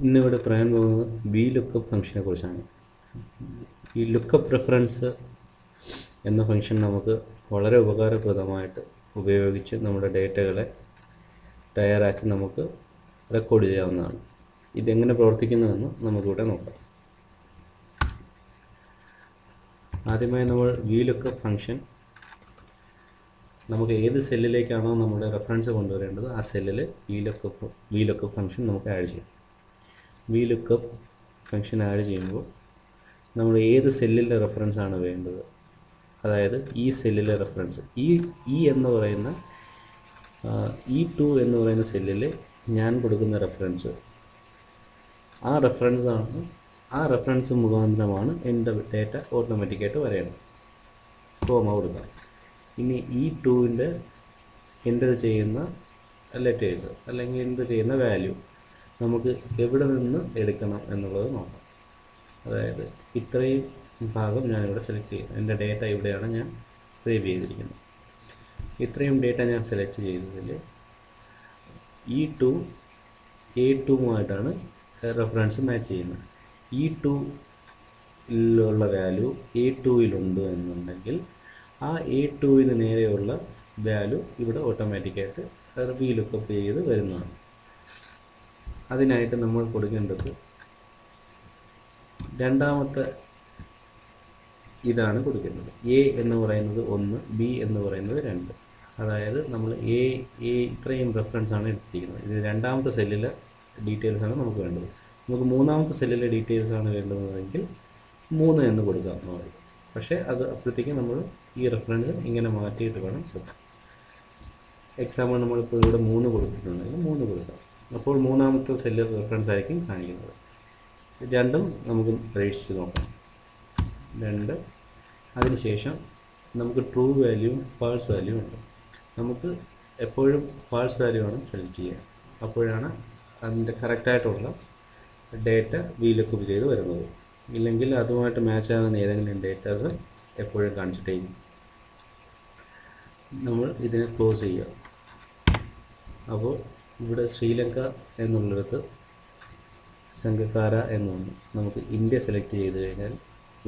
ഇന്നിവിടെ പറയാൻ പോകുന്നത് വി ലുക്കപ്പ് ഫംഗ്ഷനെ കുറിച്ചാണ്. ഈ ലുക്കപ്പ് റെഫറൻസ് എന്ന ഫംഗ്ഷൻ നമുക്ക് വളരെ ഉപകാരപ്രദമായിട്ട് ഉപയോഗിച്ച് നമ്മുടെ ഡേറ്റകളെ തയ്യാറാക്കി നമുക്ക് റെക്കോർഡ് ചെയ്യാവുന്നതാണ്. ഇതെങ്ങനെ പ്രവർത്തിക്കുന്നതെന്ന് നമുക്കിവിടെ നോക്കാം. ആദ്യമായി നമ്മൾ വി ലുക്കപ്പ് ഫംഗ്ഷൻ നമുക്ക് ഏത് സെല്ലിലേക്കാണോ നമ്മുടെ റെഫറൻസ് കൊണ്ടുവരേണ്ടത് ആ സെല്ലിൽ വി ലുക്കപ്പ് ഫംഗ്ഷൻ നമുക്ക് ആഡ് ചെയ്യാം. വി ലുക്കപ്പ് ഫംഗ്ഷൻ ആഡ് ചെയ്യുമ്പോൾ നമ്മൾ ഏത് സെല്ലിലെ റെഫറൻസ് ആണ് വേണ്ടത്, അതായത് ഈ സെല്ലിലെ റെഫറൻസ് എന്ന് പറയുന്ന E2 എന്ന് പറയുന്ന സെല്ലിൽ ഞാൻ കൊടുക്കുന്ന റെഫറൻസ്, ആ റെഫറൻസ് മുഖാന്തരമാണ് എൻ്റെ ഡേറ്റ ഓട്ടോമാറ്റിക്കായിട്ട് വരേണ്ടത്. കോമ കൊടുക്കാം. ഇനി E2ൻ്റെ എൻ്റർ ചെയ്യുന്ന ലെറ്റേഴ്സ് അല്ലെങ്കിൽ എൻ്റർ ചെയ്യുന്ന വാല്യൂ നമുക്ക് എവിടെ നിന്ന് എടുക്കണം എന്നുള്ളത് നോക്കാം. അതായത് ഇത്രയും ഭാഗം ഞാനിവിടെ സെലക്ട് ചെയ്യും. എൻ്റെ ഡേറ്റ ഇവിടെയാണ് ഞാൻ സേവ് ചെയ്തിരിക്കുന്നത്. ഇത്രയും ഡേറ്റ ഞാൻ സെലക്ട് ചെയ്തതിൽ A2-യുമായിട്ടാണ് റെഫറൻസ് മാച്ച് ചെയ്യുന്നത്. E2-യിലുള്ള വാല്യൂ A2-യിലുണ്ട് എന്നുണ്ടെങ്കിൽ ആ A2-ന് നേരെയുള്ള വാല്യൂ ഇവിടെ ഓട്ടോമാറ്റിക്കായിട്ട് വി ലുക്കപ്പ് ചെയ്ത് വരുന്നതാണ്. അതിനായിട്ട് നമ്മൾ കൊടുക്കേണ്ടത് രണ്ടാമത്തെ ഇതാണ് കൊടുക്കുന്നത്. A എന്ന് പറയുന്നത് 1, B എന്ന് പറയുന്നത് 2. അതായത് നമ്മൾ ഇത്രയും റെഫറൻസ് ആണ് എടുത്തിരിക്കുന്നത്. ഇത് രണ്ടാമത്തെ സെല്ലിലെ ഡീറ്റെയിൽസാണ് നമുക്ക് വേണ്ടത്. നമുക്ക് മൂന്നാമത്തെ സെല്ലിലെ ഡീറ്റെയിൽസ് ആണ് വേണ്ടതെങ്കിൽ 3 എന്ന് കൊടുക്കാം. പക്ഷേ അത് അപ്പോഴത്തേക്കും നമ്മൾ ഈ റെഫറൻസ് ഇങ്ങനെ മാറ്റിയിട്ട് വേണം സെറ്റ്. എക്സാമ്പിൾ നമ്മളിപ്പോൾ ഇവിടെ 3 കൊടുത്തിട്ടുണ്ടെങ്കിൽ 3 കൊടുക്കാം. അപ്പോൾ മൂന്നാമത്തെ സെല്ല് റെഫറൻസ് ആയിരിക്കും കാണിക്കുന്നത്. രണ്ടും നമുക്ക് പരീക്ഷിച്ച് നോക്കാം. 2. അതിനുശേഷം നമുക്ക് ട്രൂ വാല്യൂവും ഫാൾസ് വാല്യൂവും ഉണ്ട്. നമുക്ക് എപ്പോഴും ഫാൾസ് വാല്യൂ ആണ് സെലക്ട് ചെയ്യുക. അപ്പോഴാണ് അതിൻ്റെ കറക്റ്റായിട്ടുള്ള ഡേറ്റ വി ലുക്കപ്പ് ചെയ്ത് വരുന്നത്. ഇല്ലെങ്കിൽ അതുമായിട്ട് മാച്ച് ആകുന്ന ഏതെങ്കിലും ഡേറ്റാസ് എപ്പോഴും കാണിച്ചിട്ടേക്കും. നമ്മൾ ഇതിനെ ക്ലോസ് ചെയ്യുക. അപ്പോൾ ഇവിടെ ശ്രീലങ്ക എന്നുള്ളിടത്ത് സംഘകാര എന്നുണ്ട്. നമുക്ക് ഇന്ത്യ സെലക്ട് ചെയ്ത് കഴിഞ്ഞാൽ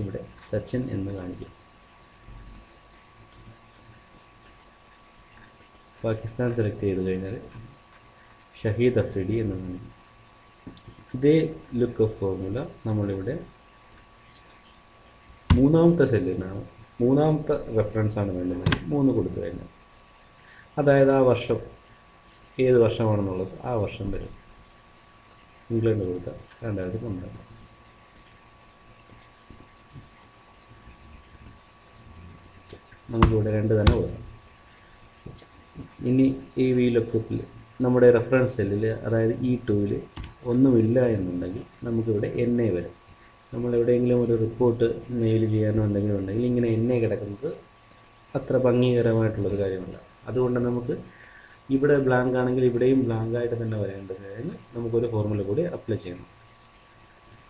ഇവിടെ സച്ചിൻ എന്ന് കാണിക്കും. പാകിസ്ഥാൻ സെലക്ട് ചെയ്ത് കഴിഞ്ഞാൽ ഷഹീദ് അഫ്രീദി എന്ന് കാണിക്കും. ഇതേ ലുക്കപ്പ് ഫോർമുല നമ്മളിവിടെ മൂന്നാമത്തെ സെല്ലിനാണ്, മൂന്നാമത്തെ റെഫറൻസാണ് വേണ്ടത്. 3 കൊടുത്തു കഴിഞ്ഞാൽ, അതായത് ആ വർഷം ഏത് വർഷമാണെന്നുള്ളത് ആ വർഷം വരും. ഇംഗ്ലണ്ട് കൊടുത്താൽ 2012. നമുക്കിവിടെ 2 തന്നെ കൊടുക്കാം. ഇനി ഈ വി ലുക്കപ്പിൽ നമ്മുടെ റെഫറൻസ് സെല്ലിൽ, അതായത് E2-ൽ ഒന്നുമില്ല എന്നുണ്ടെങ്കിൽ നമുക്കിവിടെ NA വരും. നമ്മളെവിടെയെങ്കിലും ഒരു റിപ്പോർട്ട് മെയിൽ ചെയ്യാനോ എന്തെങ്കിലും ഉണ്ടെങ്കിൽ ഇങ്ങനെ NA കിടക്കുന്നത് അത്ര ഭംഗികരമായിട്ടുള്ളൊരു കാര്യമല്ല. അതുകൊണ്ട് നമുക്ക് ഇവിടെ ബ്ലാങ്ക് ആണെങ്കിൽ ഇവിടെയും ബ്ലാങ്കായിട്ട് തന്നെ വരേണ്ടതിന് നമുക്കൊരു ഫോർമുല കൂടി അപ്ലൈ ചെയ്യണം.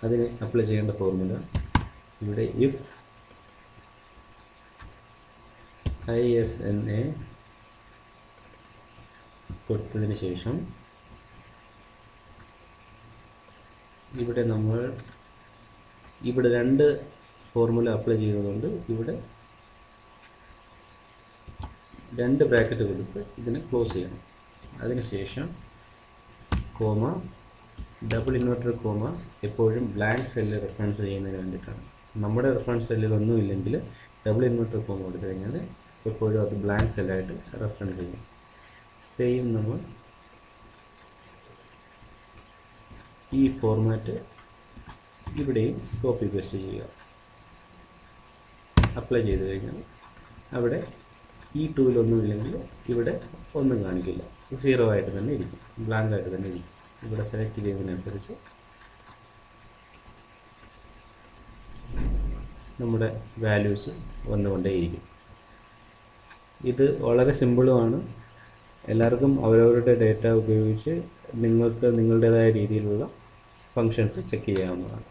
അതിന് അപ്ലൈ ചെയ്യേണ്ട ഫോർമുല ഇവിടെ if ISNA കൊടുത്തതിന് ശേഷം ഇവിടെ നമ്മൾ 2 ഫോർമുല അപ്ലൈ ചെയ്യുന്നതുകൊണ്ട് ഇവിടെ 2 ബ്രാക്കറ്റ് കൊടുത്ത് ഇതിനെ ക്ലോസ് ചെയ്യണം. അതിനുശേഷം കോമ, ഡബിൾ ഇൻവെർട്ടർ കോമ എപ്പോഴും ബ്ലാങ്ക് സെല്ല് റെഫറൻസ് ചെയ്യുന്നതിന് വേണ്ടിയിട്ടാണ്. നമ്മുടെ റെഫറൻസ് സെല്ലിൽ ഒന്നുമില്ലെങ്കിൽ ഡബിൾ ഇൻവെർട്ടർ കോമ കൊടുത്തു കഴിഞ്ഞാൽ എപ്പോഴും അത് ബ്ലാങ്ക് സെല്ലായിട്ട് റെഫറൻസ് ചെയ്യും. സെയിം നമ്മൾ ഈ ഫോർമാറ്റ് ഇവിടെയും കോപ്പി പേസ്റ്റ് ചെയ്യുക. അപ്ലൈ ചെയ്ത് കഴിഞ്ഞാൽ അവിടെ E2-ലൊന്നുമില്ലെങ്കിൽ ഇവിടെ ഒന്നും കാണിക്കില്ല, 0 ആയിട്ട് തന്നെ ഇരിക്കും, ബ്ലാങ്ക് ആയിട്ട് തന്നെ ഇരിക്കും. ഇവിടെ സെലക്ട് ചെയ്യുന്നതിനനുസരിച്ച് നമ്മുടെ വാല്യൂസ് വന്നുകൊണ്ടേയിരിക്കും. ഇത് വളരെ സിമ്പിളുമാണ്. എല്ലാവർക്കും അവരവരുടെ ഡേറ്റ ഉപയോഗിച്ച് നിങ്ങൾക്ക് നിങ്ങളുടേതായ രീതിയിലുള്ള ഫങ്ഷൻസ് ചെക്ക് ചെയ്യാവുന്നതാണ്.